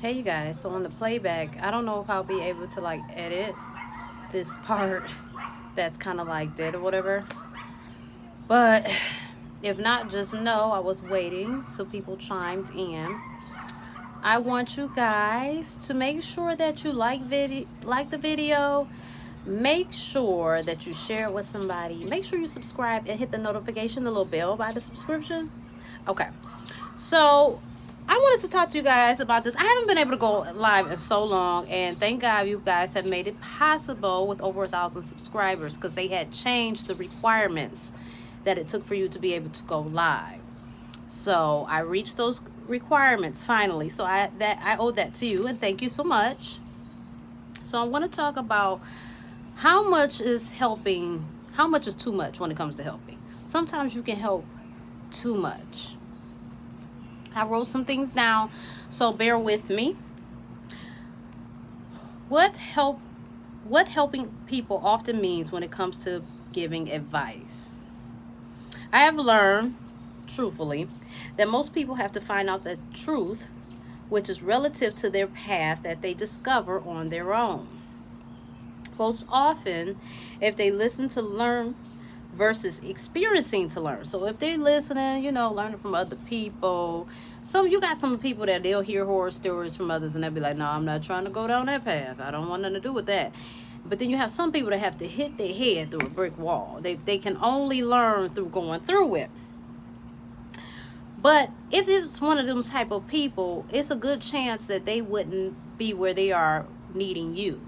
Hey you guys, so on the playback, I don't know if I'll be able to like edit this part that's kind of like dead or whatever. But if not, just know I was waiting till people chimed in. I want you guys to make sure that you like the video. Make sure that you share it with somebody. Make sure you subscribe and hit the notification, the little bell by the subscription. Okay. So I wanted to talk to you guys about this. I haven't been able to go live in so long, and thank God you guys have made it possible with over 1,000 subscribers, because they had changed the requirements that it took for you to be able to go live. So I reached those requirements finally. So I owe that to you, and thank you so much. So I want to talk about how much is helping, how much is too much when it comes to helping. Sometimes you can help too much. I wrote some things down, so bear with me. What helping people often means when it comes to giving advice. I have learned, truthfully, that most people have to find out the truth, which is relative to their path that they discover on their own. Most often, if they listen to learn versus experiencing to learn. So if they're listening, learning from other people, you got some people that they'll hear horror stories from others and they'll be like, no, I'm not trying to go down that path. I don't want nothing to do with that. But then you have some people that have to hit their head through a brick wall. They can only learn through going through it. But if it's one of them type of people, it's a good chance that they wouldn't be where they are needing you.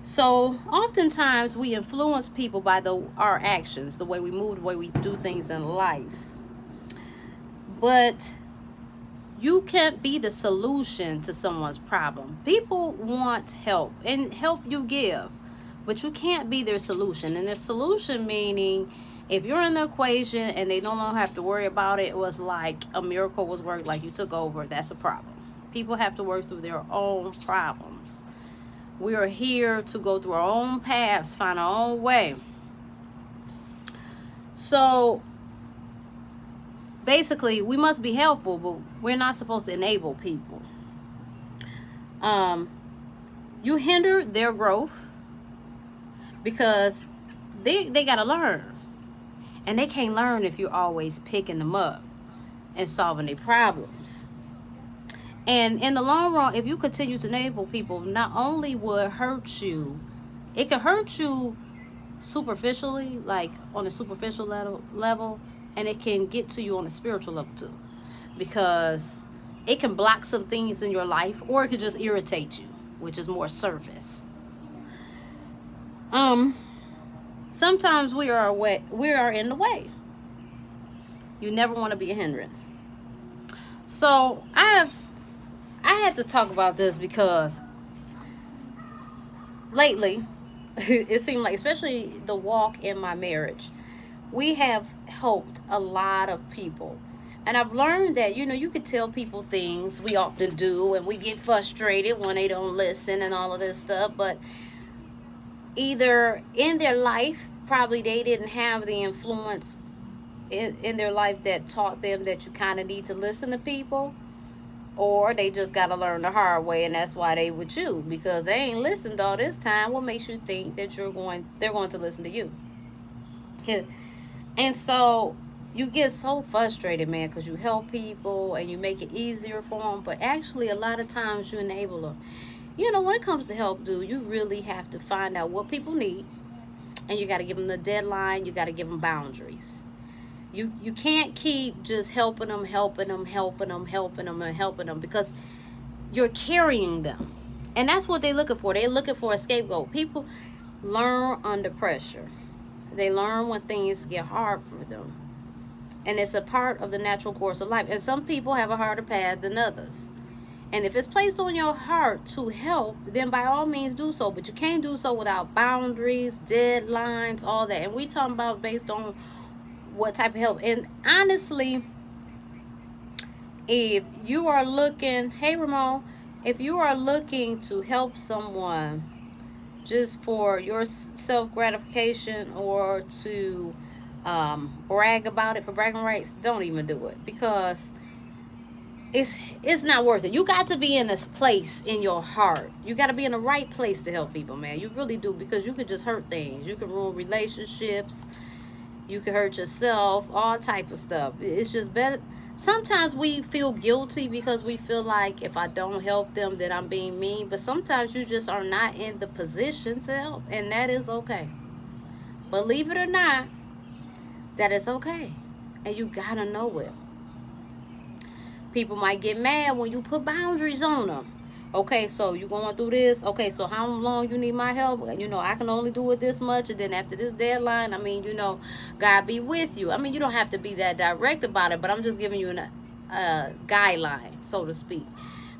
So oftentimes we influence people by our actions, the way we move, the way we do things in life. But you can't be the solution to someone's problem. People want help, and help you give, but you can't be their solution. And the solution meaning, if you're in the equation and they don't have to worry about it, it was like a miracle was worked, like you took over, that's a problem. People have to work through their own problems. We are here to go through our own paths, find our own way. So basically, we must be helpful, but we're not supposed to enable people. You hinder their growth because they got to learn. And they can't learn if you're always picking them up and solving their problems. And in the long run, if you continue to enable people, not only will it hurt you, it can hurt you superficially, like on a superficial level, and it can get to you on a spiritual level too, because it can block some things in your life, or it could just irritate you, which is more surface. Sometimes we are in the way. You never want to be a hindrance. So I had to talk about this because lately, it seemed like, especially the walk in my marriage, we have helped a lot of people. And I've learned that, you could tell people things, we often do, and we get frustrated when they don't listen and all of this stuff. But either in their life, probably they didn't have the influence in their life that taught them that you kind of need to listen to people, or they just got to learn the hard way, and that's why they with you, because they ain't listened all this time. What makes you think that they're going to listen to you? And so you get so frustrated, man, because you help people and you make it easier for them, but actually a lot of times you enable them. When it comes to help, dude, you really have to find out what people need, and you got to give them the deadline. You got to give them boundaries. You can't keep just helping them, because you're carrying them. And that's what they're looking for. They're looking for a scapegoat. People learn under pressure. They learn when things get hard for them. And it's a part of the natural course of life. And some people have a harder path than others. And if it's placed on your heart to help, then by all means do so. But you can't do so without boundaries, deadlines, all that. And we talking about based on what type of help. And honestly, if you are looking, hey Ramon, if you are looking to help someone just for your self-gratification or to brag about it for bragging rights, don't even do it. Because it's not worth it. You got to be in this place in your heart. You got to be in the right place to help people, man. You really do, because you could just hurt things. You can ruin relationships. You can hurt yourself, all type of stuff. It's just better. Sometimes we feel guilty because we feel like if I don't help them, that I'm being mean. But sometimes you just are not in the position to help, and that is okay. Believe it or not, that is okay. And you gotta know it. People might get mad when you put boundaries on them. Okay, so you going through this. Okay, so how long you need my help? You know, I can only do it this much. And then after this deadline, I mean, you know, God be with you. I mean, you don't have to be that direct about it, but I'm just giving you a guideline, so to speak.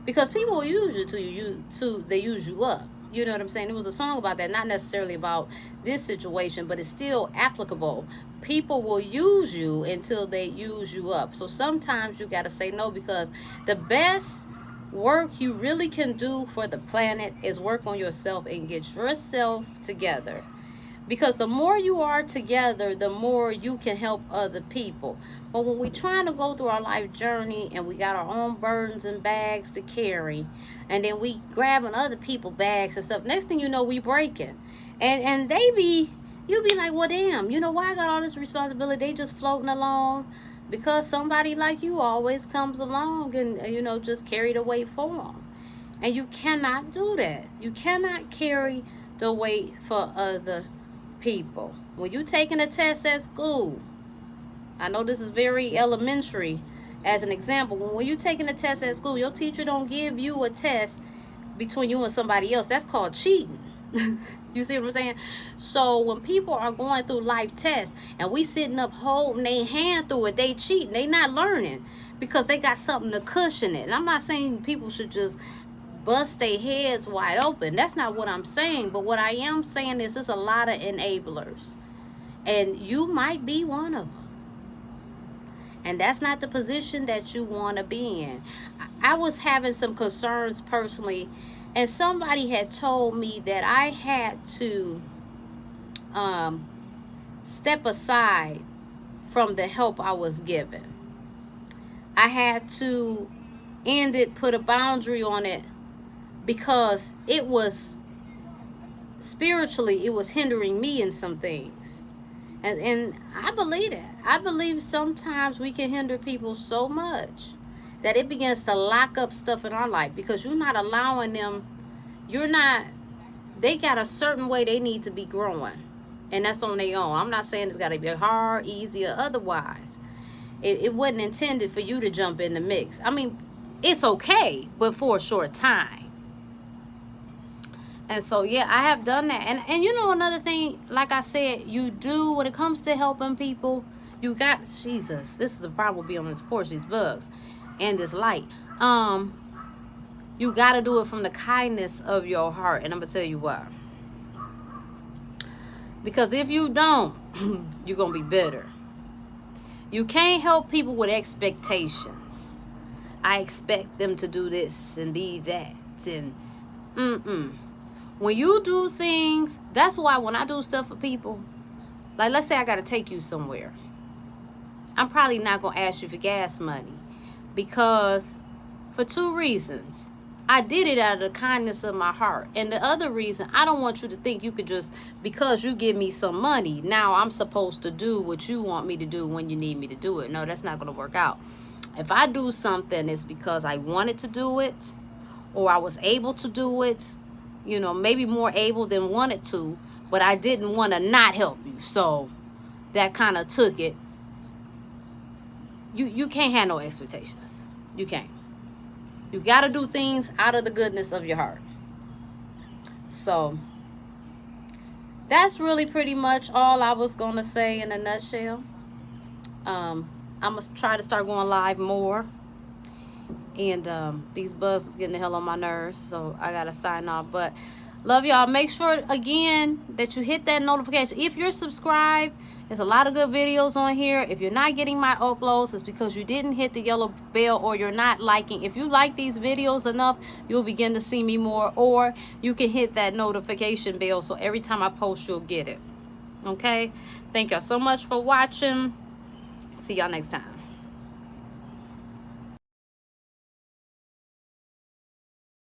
Because people will use you they use you up. You know what I'm saying? There was a song about that, not necessarily about this situation, but it's still applicable. People will use you until they use you up. So sometimes you got to say no, because the best work you really can do for the planet is work on yourself and get yourself together. Because the more you are together, the more you can help other people. But when we're trying to go through our life journey and we got our own burdens and bags to carry, and then we grabbing other people's bags and stuff, next thing you know, we breaking. And you be like, well, damn, you know, why I got all this responsibility? They just floating along because somebody like you always comes along and, you know, just carry the weight for them. And you cannot do that. You cannot carry the weight for other people. When you taking a test at school, I know this is very elementary as an example. When you taking a test at school, your teacher don't give you a test between you and somebody else. That's called cheating. You see what I'm saying? So when people are going through life tests and we sitting up holding their hand through it, they cheating. They not learning because they got something to cushion it. And I'm not saying people should just bust their heads wide open. That's not what I'm saying. But what I am saying is there's a lot of enablers. And you might be one of them. And that's not the position that you want to be in. I was having some concerns personally, and somebody had told me that I had to step aside from the help I was given. I had to end it, put a boundary on it, because it was spiritually, it was hindering me in some things. And I believe that. I believe sometimes we can hinder people so much that it begins to lock up stuff in our life, because you're not allowing them, they got a certain way they need to be growing. And that's on their own. I'm not saying it's got to be hard, easy, or otherwise. It wasn't intended for you to jump in the mix. I mean, it's okay, but for a short time. And so, yeah, I have done that. And you know, another thing, like I said, you do, when it comes to helping people, you got, Jesus, this is the problem with being on this porch, these bugs, and this light. You got to do it from the kindness of your heart. And I'm going to tell you why. Because if you don't, you're going to be bitter. You can't help people with expectations. I expect them to do this and be that. And, when you do things, that's why when I do stuff for people, like let's say I got to take you somewhere, I'm probably not going to ask you for gas money, because for two reasons. I did it out of the kindness of my heart. And the other reason, I don't want you to think you could just, because you give me some money, now I'm supposed to do what you want me to do when you need me to do it. No, that's not going to work out. If I do something, it's because I wanted to do it, or I was able to do it, you know, maybe more able than wanted to, but I didn't want to not help you. So that kind of took it. You can't have no expectations. You can't. You got to do things out of the goodness of your heart. So that's really pretty much all I was going to say in a nutshell. I'm going to try to start going live more. And these bugs was getting the hell on my nerves, so I gotta sign off. But love y'all. Make sure again that you hit that notification. If you're subscribed, there's a lot of good videos on here. If you're not getting my uploads, it's because you didn't hit the yellow bell, or you're not liking. If you like these videos enough, you'll begin to see me more, or you can hit that notification bell so every time I post, you'll get it. Okay, thank y'all so much for watching. See y'all next time.